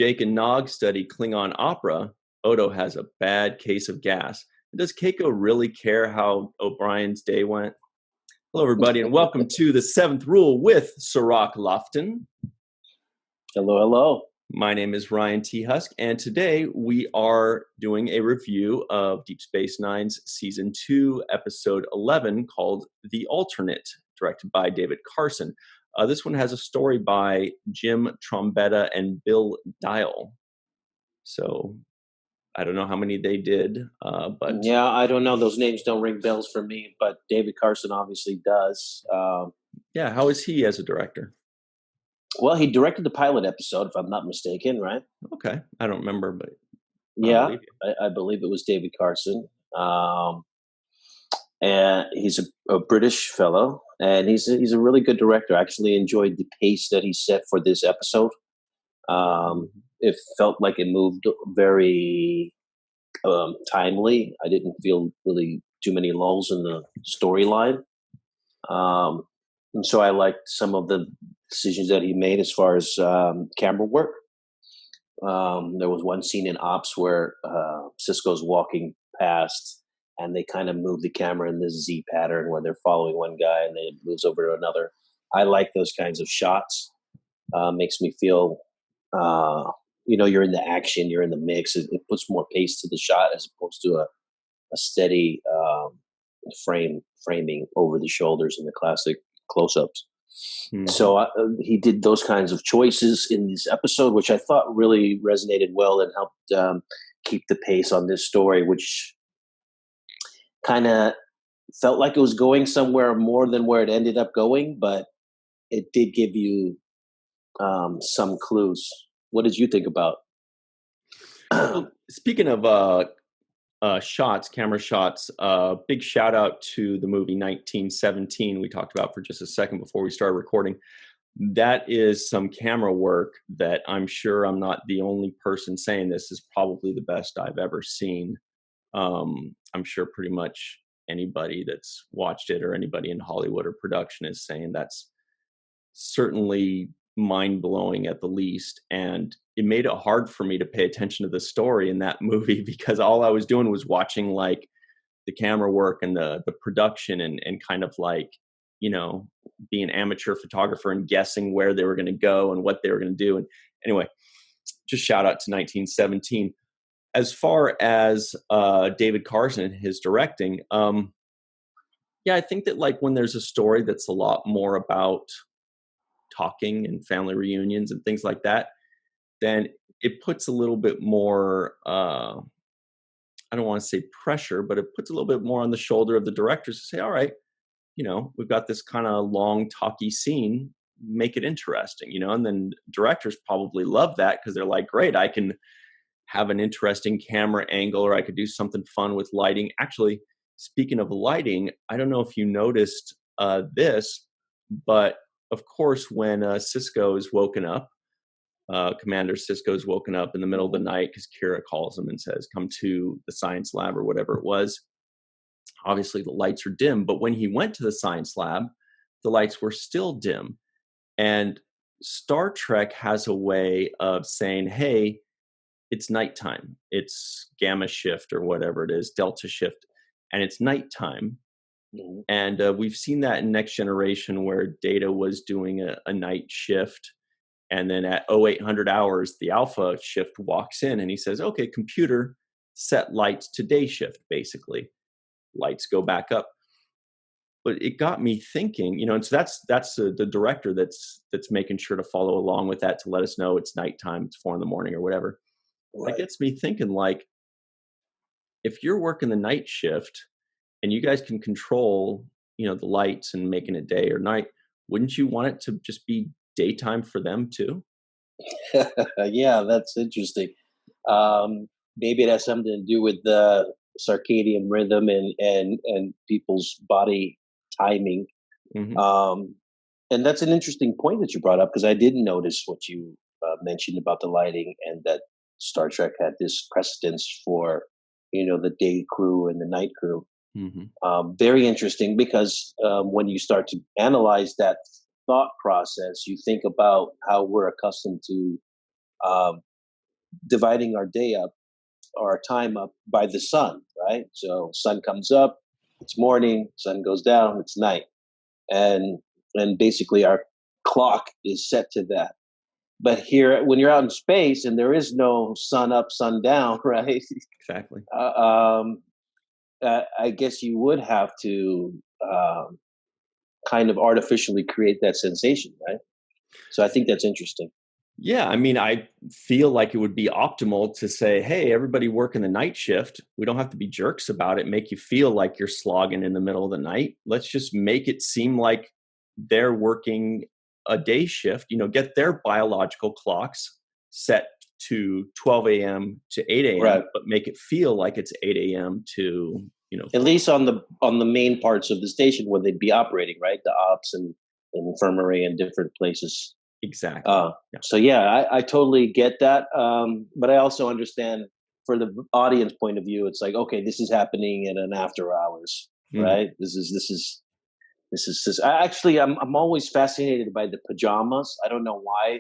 Jake and Nog study Klingon opera, Odo has a bad case of gas. Does Keiko really care how O'Brien's day went? Hello, everybody, and welcome to The Seventh Rule with Cirroc Lofton. Hello, hello. My name is Ryan T. Husk, and today we are doing a review of Deep Space Nine's Season 2, Episode 11, called The Alternate, directed by David Carson. This one has a story by Jim Trombetta and Bill Dial. So I don't know how many they did, but... Yeah, I don't know. Those names don't ring bells for me, but David Carson obviously does. Yeah, how is he as a director? Well, he directed the pilot episode, if I'm not mistaken, right? Okay, I don't remember, but yeah, I believe it was David Carson. And he's a British fellow, and he's a really good director. I actually enjoyed the pace that he set for this episode. It felt like it moved very timely. I didn't feel really too many lulls in the storyline. And so I liked some of the decisions that he made as far as camera work. There was one scene in Ops where Sisko's walking past and they kind of move the camera in this Z pattern where they're following one guy and then it moves over to another. I like those kinds of shots. Makes me feel, you're in the action, you're in the mix. It puts more pace to the shot as opposed to a steady framing over the shoulders in the classic close-ups. Mm-hmm. So he did those kinds of choices in this episode, which I thought really resonated well and helped keep the pace on this story, which kind of felt like it was going somewhere more than where it ended up going, but it did give you some clues. What did you think about? Well, speaking of camera shots, big shout out to the movie 1917 we talked about for just a second before we started recording. That is some camera work that I'm sure I'm not the only person saying this is probably the best I've ever seen. I'm sure pretty much anybody that's watched it or anybody in Hollywood or production is saying that's certainly mind-blowing at the least, and it made it hard for me to pay attention to the story in that movie because all I was doing was watching like the camera work and the production and kind of like, be an amateur photographer and guessing where they were going to go and what they were going to do. And anyway, just shout out to 1917. As far as David Carson and his directing, I think that like when there's a story that's a lot more about talking and family reunions and things like that, then it puts a little bit more, I don't want to say pressure, but it puts a little bit more on the shoulder of the directors to say, all right, we've got this kind of long talky scene, make it interesting, and then directors probably love that because they're like, great, I can have an interesting camera angle or I could do something fun with lighting. Actually, speaking of lighting, I don't know if you noticed this, but of course, when Sisko is woken up, Commander Sisko is woken up in the middle of the night because Kira calls him and says, come to the science lab or whatever it was. Obviously, the lights are dim. But when he went to the science lab, the lights were still dim. And Star Trek has a way of saying, hey, it's nighttime. It's gamma shift or whatever it is, delta shift. And it's nighttime. Mm-hmm. And we've seen that in Next Generation where Data was doing a night shift. And then at 0800 hours, the Alpha shift walks in and he says, okay, computer, set lights to day shift, basically. Lights go back up. But it got me thinking, and so that's the director that's making sure to follow along with that to let us know it's nighttime, it's 4 a.m. or whatever. Right. It gets me thinking, like, if you're working the night shift and you guys can control, the lights and making it day or night, wouldn't you want it to just be daytime for them too? Yeah, that's interesting. Maybe it has something to do with the circadian rhythm and people's body timing. Mm-hmm. And that's an interesting point that you brought up because I didn't notice what you mentioned about the lighting and that Star Trek had this precedence for, the day crew and the night crew. Mm-hmm. Very interesting because when you start to analyze that thought process, you think about how we're accustomed to dividing our day up, our time up by the sun, right? So sun comes up, it's morning, sun goes down, it's night. And basically our clock is set to that. But here, when you're out in space and there is no sun up, sun down, right? Exactly. I guess you would have to kind of artificially create that sensation, right? So I think that's interesting. Yeah, I mean, I feel like it would be optimal to say, hey, everybody work in the night shift. We don't have to be jerks about it, make you feel like you're slogging in the middle of the night. Let's just make it seem like they're working a day shift, get their biological clocks set to 12 a.m. to 8 a.m., Right. but make it feel like it's 8 a.m. to, at least on the main parts of the station where they'd be operating, right? The ops and infirmary and different places. Exactly. So yeah, I totally get that. But I also understand for the audience point of view, it's like, okay, this is happening in an after hours, right? This is actually, I'm always fascinated by the pajamas. I don't know why.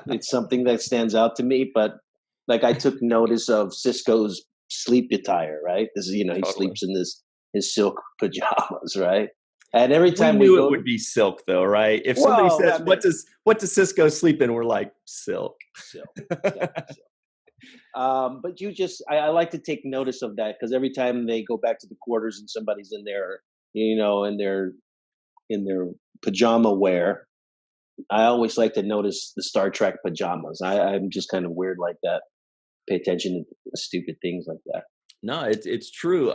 It's something that stands out to me, but like I took notice of Sisko's sleep attire, right? This is, he Totally. sleeps in his silk pajamas, right? And every time we we knew go, it would be silk, though, right? If somebody says, "What does Sisko sleep in?" We're like, silk. Silk. But I like to take notice of that because every time they go back to the quarters and somebody's in there, in their pajama wear, I always like to notice the Star Trek pajamas. I'm just kind of weird like that. Pay attention to stupid things like that. No, it's true.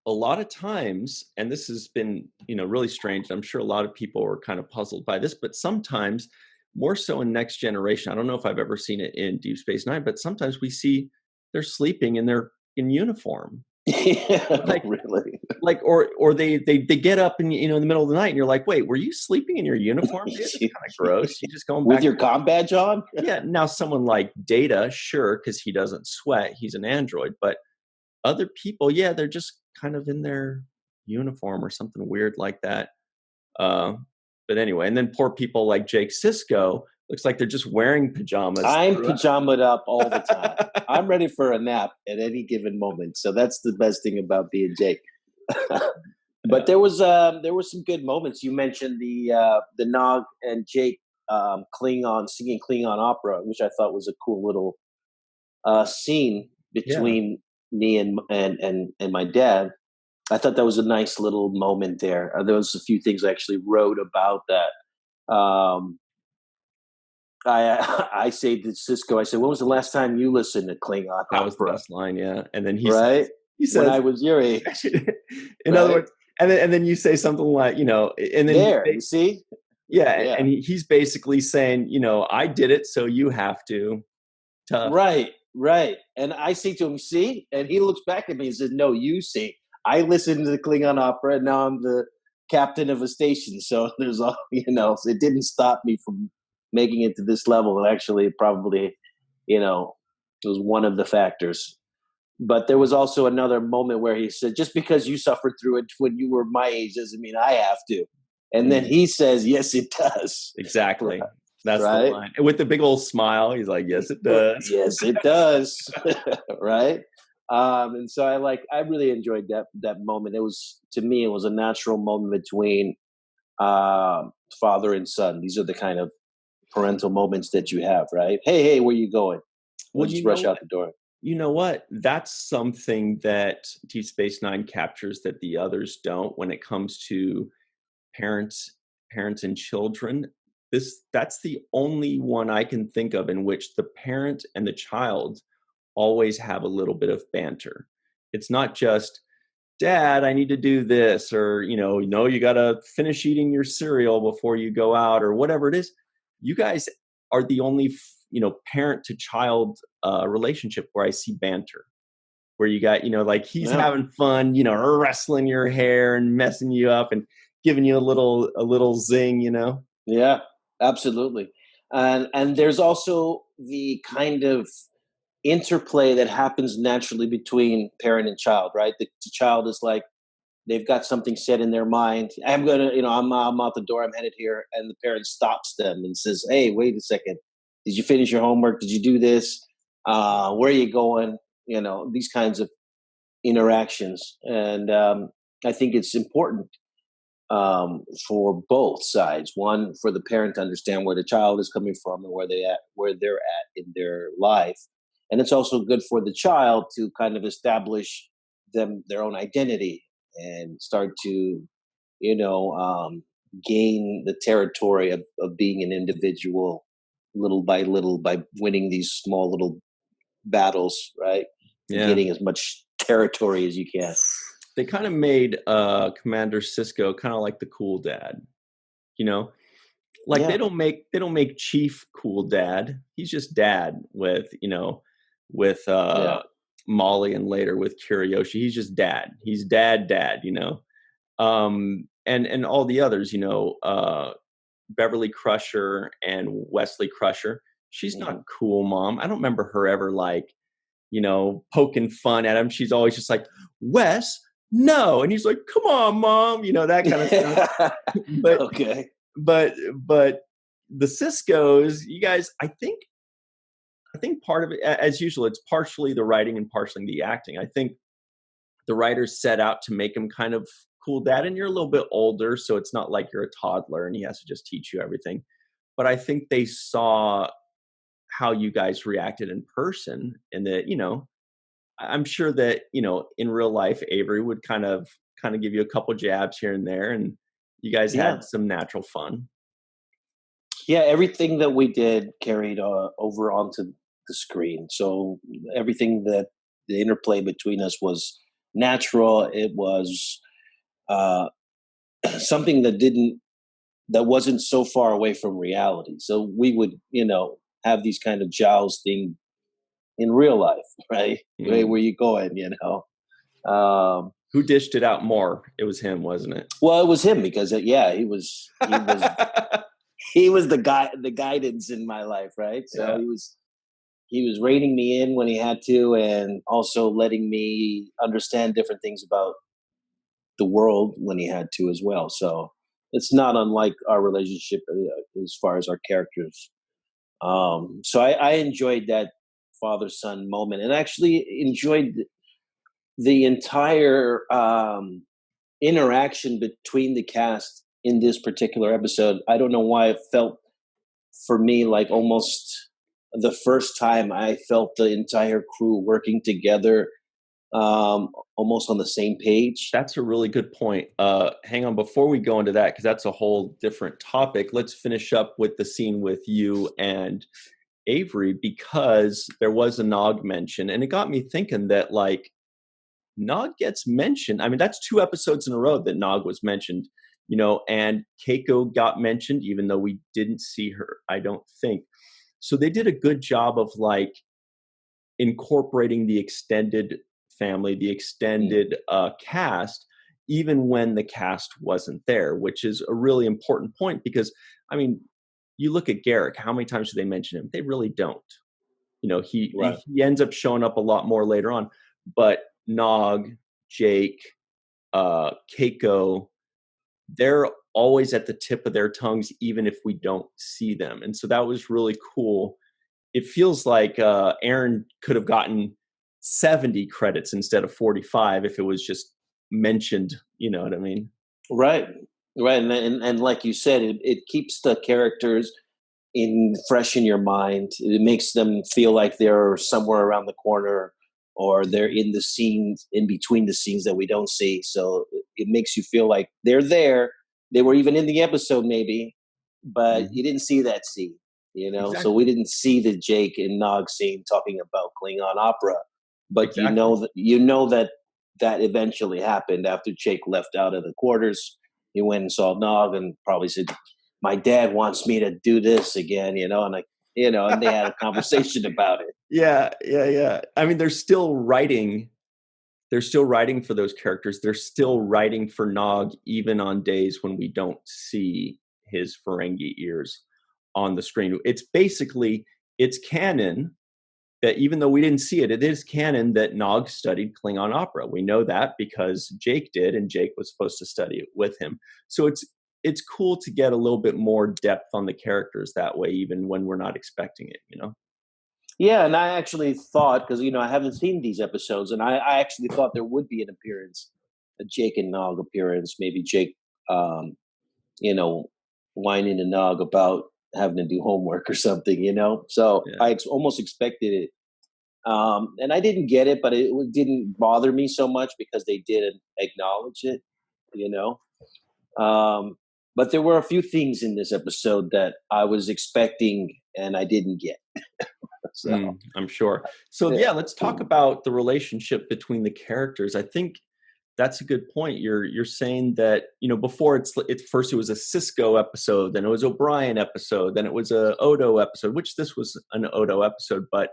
A lot of times, and this has been, really strange. I'm sure a lot of people are kind of puzzled by this, but sometimes more so in Next Generation. I don't know if I've ever seen it in Deep Space Nine, but sometimes we see they're sleeping and they're in uniform. Like really, or they get up and in the middle of the night, and you're like, wait, were you sleeping in your uniform? Dude? It's kind of gross. You just going with back your comm badge on. Yeah. Now, someone like Data, sure, because he doesn't sweat. He's an android, but other people, yeah, they're just kind of in their uniform or something weird like that. But anyway, and then poor people like Jake Sisko, looks like they're just wearing pajamas. I'm pajamaed up all the time. I'm ready for a nap at any given moment. So that's the best thing about being Jake. But there was some good moments. You mentioned the Nog and Jake Klingon singing Klingon opera, which I thought was a cool little scene between me and my dad. I thought that was a nice little moment there. There was a few things I actually wrote about that. I say to Sisko, I said, "When was the last time you listened to Klingon That was the opera?" best line, yeah. And then he Right? says, when I was your age. in other words, and then you say something like, and then there, you see? Yeah, and he's basically saying, I did it, so you have to. Tough. Right. And I say to him, "See?" And he looks back at me and says, "No, you see. I listened to the Klingon opera, and now I'm the captain of a station. So there's all, it didn't stop me from making it to this level. And actually, probably, it was one of the factors." But there was also another moment where he said, "Just because you suffered through it when you were my age doesn't mean I have to." And then he says, "Yes, it does." Exactly. That's right? the line. And with the big old smile, he's like, "Yes, it does." Yes, it does. Right? And so I really enjoyed that moment. To me, it was a natural moment between father and son. These are the kind of parental moments that you have, right? Hey, where you going? We'll just rush out the door. You know what? That's something that Deep Space Nine captures that the others don't when it comes to parents and children. That's the only one I can think of in which the parent and the child always have a little bit of banter. It's not just, "Dad, I need to do this," or you got to finish eating your cereal before you go out, or whatever it is. You guys are the only parent to child relationship where I see banter, where you got like he's having fun, wrestling your hair and messing you up and giving you a little zing. Yeah, absolutely. And there's also the kind of interplay that happens naturally between parent and child, right? The child is like, they've got something set in their mind. I'm gonna, I'm out the door. I'm headed here, and the parent stops them and says, "Hey, wait a second. Did you finish your homework? Did you do this? Where are you going? These kinds of interactions. And I think it's important for both sides. One, for the parent to understand where the child is coming from and where they're at in their life. And it's also good for the child to kind of establish their own identity and start to, gain the territory of being an individual little by little by winning these small little battles, right? Yeah. Getting as much territory as you can. They kind of made Commander Sisko kind of like the cool dad, like Yeah. they don't make Chief cool dad. He's just dad with Molly and later with Kiriyoshi. He's just dad. He's dad, and all the others, Beverly Crusher and Wesley Crusher. She's not cool, mom. I don't remember her ever poking fun at him. She's always just like, Wes, no. And he's like, come on, mom, that kind of stuff. But okay. But the Siskos, you guys, I think part of it, as usual, it's partially the writing and partially the acting. I think the writers set out to make him kind of cool dad, and you're a little bit older, so it's not like you're a toddler and he has to just teach you everything. But I think they saw how you guys reacted in person, and that, I'm sure that, in real life, Avery would kind of give you a couple jabs here and there, and you guys had some natural fun. Yeah, everything that we did carried over onto the screen. So everything that the interplay between us was natural. It was something that wasn't so far away from reality. So we would, have these kind of jousting in real life, right? Where you going, Who dished it out more? It was him, wasn't it? Well, it was him because he was he was the guidance in my life, right? So he was reining me in when he had to, and also letting me understand different things about the world when he had to as well. So it's not unlike our relationship as far as our characters. So I enjoyed that father-son moment, and actually enjoyed the entire interaction between the cast in this particular episode. I don't know why it felt for me like almost the first time I felt the entire crew working together, almost on the same page. That's a really good point. Hang on, before we go into that, because that's a whole different topic, let's finish up with the scene with you and Avery, because there was a Nog mention, and it got me thinking that Nog gets mentioned. I mean, that's 2 episodes in a row that Nog was mentioned, and Keiko got mentioned, even though we didn't see her, I don't think. So they did a good job of incorporating the extended family, the extended cast, even when the cast wasn't there, which is a really important point because, I mean, you look at Garrick, how many times do they mention him? They really don't. He ends up showing up a lot more later on, but Nog, Jake, Keiko, they're always at the tip of their tongues, even if we don't see them. And so that was really cool. It feels like Aron could have gotten 70 credits instead of 45 if it was just mentioned. You know what I mean? Right. And like you said, it keeps the characters fresh in your mind. It makes them feel like they're somewhere around the corner, or they're in the scenes, in between the scenes that we don't see. So it makes you feel like they're there. They were even in the episode maybe, but you didn't see that scene, Exactly. So we didn't see the Jake and Nog scene talking about Klingon opera, but exactly. you know that eventually happened after Jake left out of the quarters. He went and saw Nog and probably said, my dad wants me to do this again, and and they had a conversation about it. Yeah. I mean, they're still writing for those characters. They're still writing for Nog, even on days when we don't see his Ferengi ears on the screen. It's canon that, even though we didn't see it, it is canon that Nog studied Klingon opera. We know that because Jake did, and Jake was supposed to study it with him. So it's cool to get a little bit more depth on the characters that way, even when we're not expecting it, you know? Yeah, and I actually thought, because I haven't seen these episodes, and I actually thought there would be an appearance, a Jake and Nog appearance, maybe Jake, um, you know, whining to Nog about having to do homework or something. So Yeah. I almost expected it, and I didn't get it, but it didn't bother me so much because they didn't acknowledge it, you know. But there were a few things in this episode that I was expecting and I didn't get. So I'm sure. So yeah. yeah, let's talk about the relationship between the characters. I think that's a good point. You're saying that, before first it was a Sisko episode, then it was O'Brien episode, then it was a Odo episode, which this was an Odo episode, but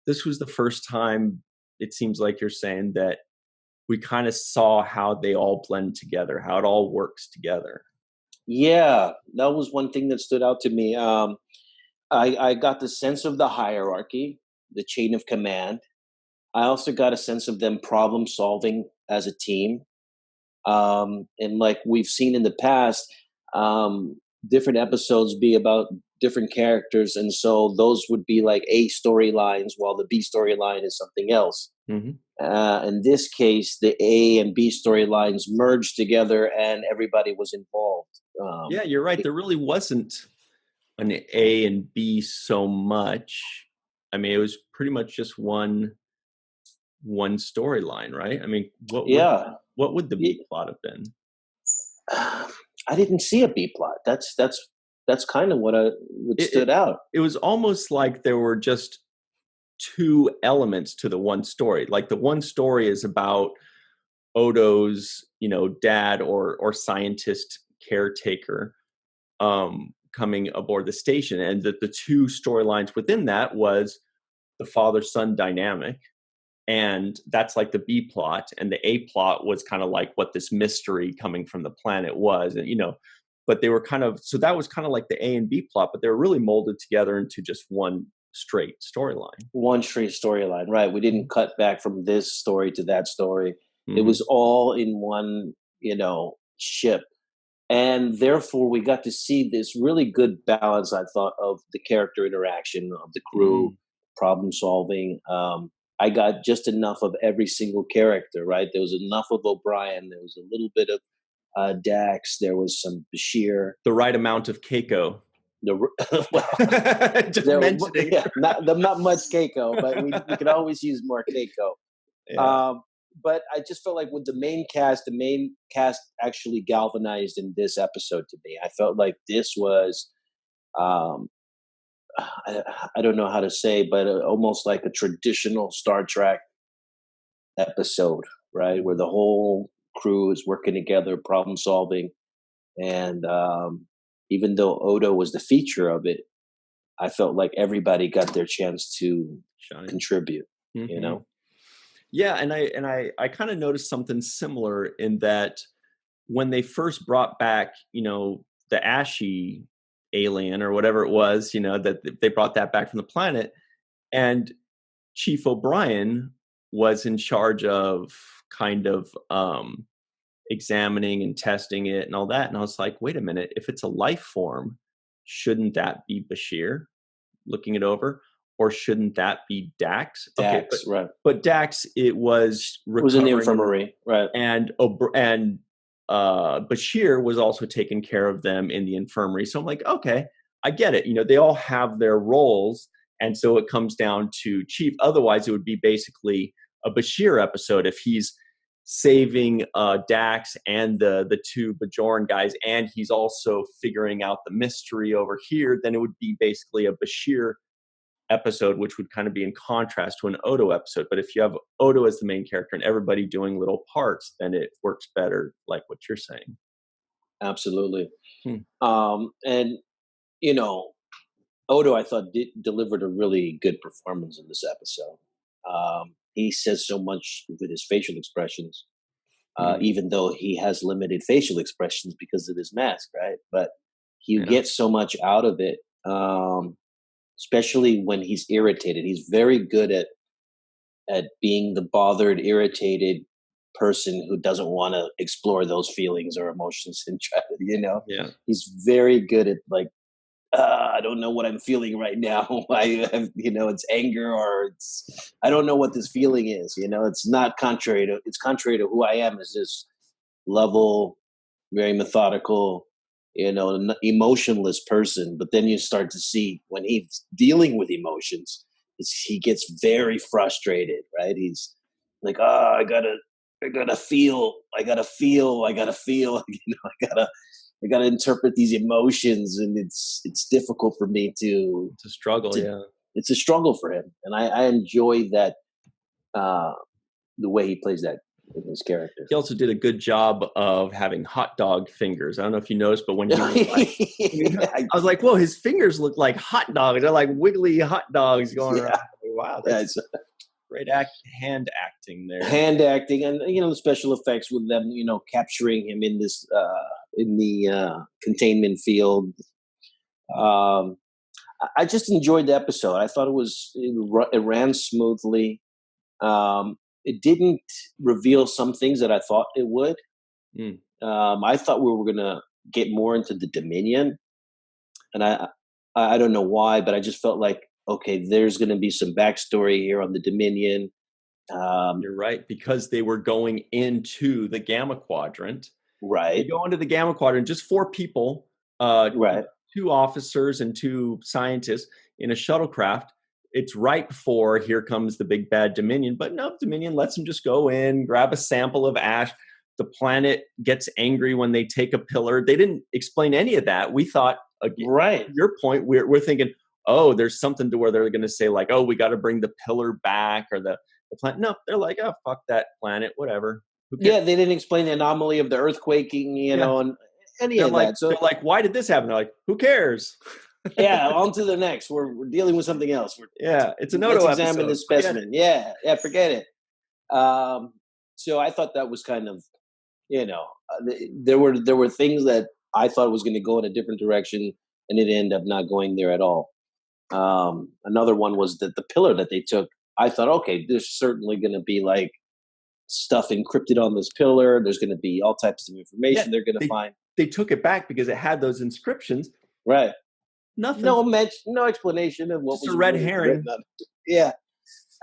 this was the first time it seems like you're saying that we kind of saw how they all blend together, how it all works together. Yeah, that was one thing that stood out to me. I got the sense of the hierarchy, the chain of command. I also got a sense of them problem solving as a team. And like we've seen in the past, different episodes be about different characters. And so those would be like A storylines, while the B storyline is something else. Mm-hmm. In this case, the A and B storylines merged together and everybody was involved. Yeah, you're right. There really wasn't an A and B so much. I mean, it was pretty much just one storyline, right? I mean, what would the B plot have been? I didn't see a B plot. That's kind of what stood out. It was almost like there were just two elements to the one story. Like the one story is about Odo's, dad or scientist caretaker coming aboard the station, and that the two storylines within that was the father-son dynamic, and that's like the B plot, and the A plot was kind of like what this mystery coming from the planet was, and but they were so that was kind of like the A and B plot, but they were really molded together into just one straight storyline. One straight storyline, right? We didn't cut back from this story to that story. Mm-hmm. It was all in one, ship. And therefore, we got to see this really good balance, I thought, of the character interaction, of the crew, problem solving. I got just enough of every single character, right? There was enough of O'Brien. There was a little bit of Dax. There was some Bashir. The right amount of Keiko. Not much Keiko, but we could always use more Keiko. Yeah. But I just felt like with the main cast actually galvanized in this episode to me. I felt like this was, I don't know how to say, but almost like a traditional Star Trek episode, right? Where the whole crew is working together, problem solving. And even though Odo was the feature of it, I felt like everybody got their chance to contribute, Yeah, and I kind of noticed something similar in that when they first brought back, the ashy alien or whatever it was, that they brought that back from the planet, and Chief O'Brien was in charge of kind of examining and testing it and all that. And I was like, wait a minute, if it's a life form, shouldn't that be Bashir looking it over? Or shouldn't that be Dax? Dax, right. But Dax, it was in the infirmary, right. And Bashir was also taking care of them in the infirmary. So I'm like, okay, I get it. They all have their roles. And so it comes down to Chief. Otherwise, it would be basically a Bashir episode if he's saving Dax and the two Bajoran guys, and he's also figuring out the mystery over here. Then it would be basically a Bashir episode, which would kind of be in contrast to an Odo episode. But if you have Odo as the main character and everybody doing little parts, then it works better, like what you're saying. Absolutely. And Odo, I thought, delivered a really good performance in this episode. He says so much with his facial expressions, even though he has limited facial expressions because of his mask, right? But you get so much out of it. Especially when he's irritated. He's very good at being the bothered, irritated person who doesn't want to explore those feelings or emotions and try to, Yeah. he's very good at like, I don't know what I'm feeling right now. It's anger or I don't know what this feeling is. It's not it's contrary to who I am as this level, very methodical, emotionless person. But then you start to see when he's dealing with emotions, he gets very frustrated, right? He's like, oh, I gotta feel, I gotta feel, I gotta feel, I gotta interpret these emotions, and it's difficult for me It's a struggle. to Yeah. it's a struggle for him, and I enjoy that the way he plays that in his character. He also did a good job of having hot dog fingers. I don't know if you noticed, but when he was like, I was like, whoa, his fingers look like hot dogs. They're like wiggly hot dogs going around. Wow, that's great hand acting there. Hand acting, and the special effects with them, capturing him in this in the containment field. I just enjoyed the episode. I thought it ran smoothly. It didn't reveal some things that I thought it would. I thought we were gonna get more into the Dominion, and I don't know why, but I just felt like, okay, there's gonna be some backstory here on the Dominion. You're right, because they were going into the Gamma Quadrant. Right. They go into the Gamma Quadrant, just 4 people, right. 2 officers and 2 scientists in a shuttlecraft. It's right before here comes the big bad Dominion, but no, Dominion lets them just go in, grab a sample of ash. The planet gets angry when they take a pillar. They didn't explain any of that. We thought, right. To your point, we're thinking, oh, there's something to where they're going to say like, oh, we got to bring the pillar back or the planet. No, they're like, oh, fuck that planet, whatever. Yeah, they didn't explain the anomaly of the earthquaking, and any they're of like, that. So they're like, why did this happen? They're like, who cares? Yeah, on to the next. We're dealing with something else. It's an Let's Odo examine episode. the specimen. Yeah, forget it. So I thought that was kind of, there were things that I thought was going to go in a different direction, and it ended up not going there at all. Another one was that the pillar that they took, I thought, okay, there's certainly going to be like stuff encrypted on this pillar. There's going to be all types of information they're going to find. They took it back because it had those inscriptions. Right. Nothing. No explanation of what just was a red herring. Yeah.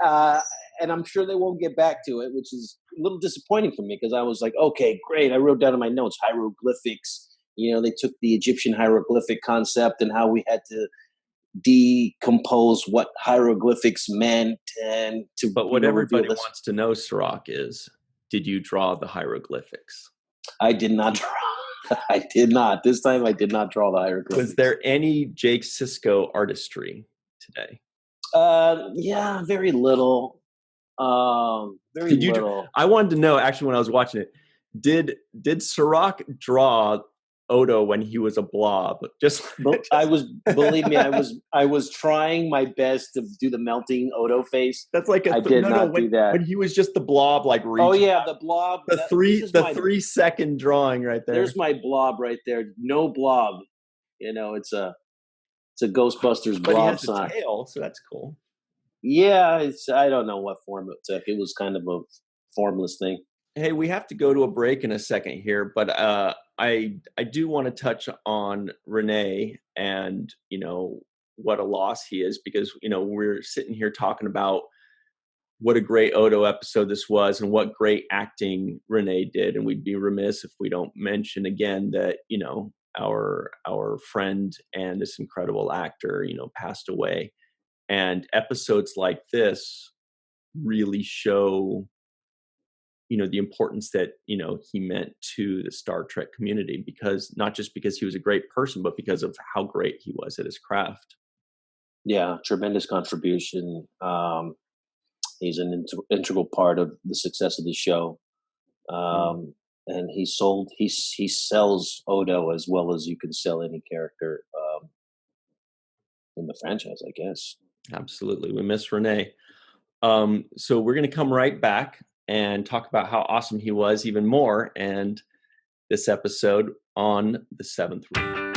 And I'm sure they won't get back to it, which is a little disappointing for me because I was like, okay, great. I wrote down in my notes hieroglyphics. They took the Egyptian hieroglyphic concept and how we had to decompose what hieroglyphics meant But what everybody wants to know, Cirroc, is did you draw the hieroglyphics? I did not draw. I did not. This time I did not draw the hieroglyphics. Was there any Jake Sisko artistry today? Yeah, very little. Very little. I wanted to know actually when I was watching it, did Cirroc draw Odo when he was a blob? Believe me, I was trying my best to do the melting Odo face. That's like I did not do that. When he was just the blob, like oh yeah, the blob. The 3-second drawing right there. There's my blob right there. No blob. It's a Ghostbusters blob but he has sign. A tail, so that's cool. Yeah, I don't know what form it took. It was kind of a formless thing. Hey, we have to go to a break in a second here, but I do want to touch on Renee and what a loss he is, because we're sitting here talking about what a great Odo episode this was and what great acting Renee did, and we'd be remiss if we don't mention again that our friend and this incredible actor passed away, and episodes like this really show the importance that he meant to the Star Trek community, because not just because he was a great person, but because of how great he was at his craft. Yeah, tremendous contribution. He's an integral part of the success of the show, and he sells Odo as well as you can sell any character in the franchise, I guess. Absolutely, we miss Renee. So we're going to come right back and talk about how awesome he was even more, and this episode on the 7th Room.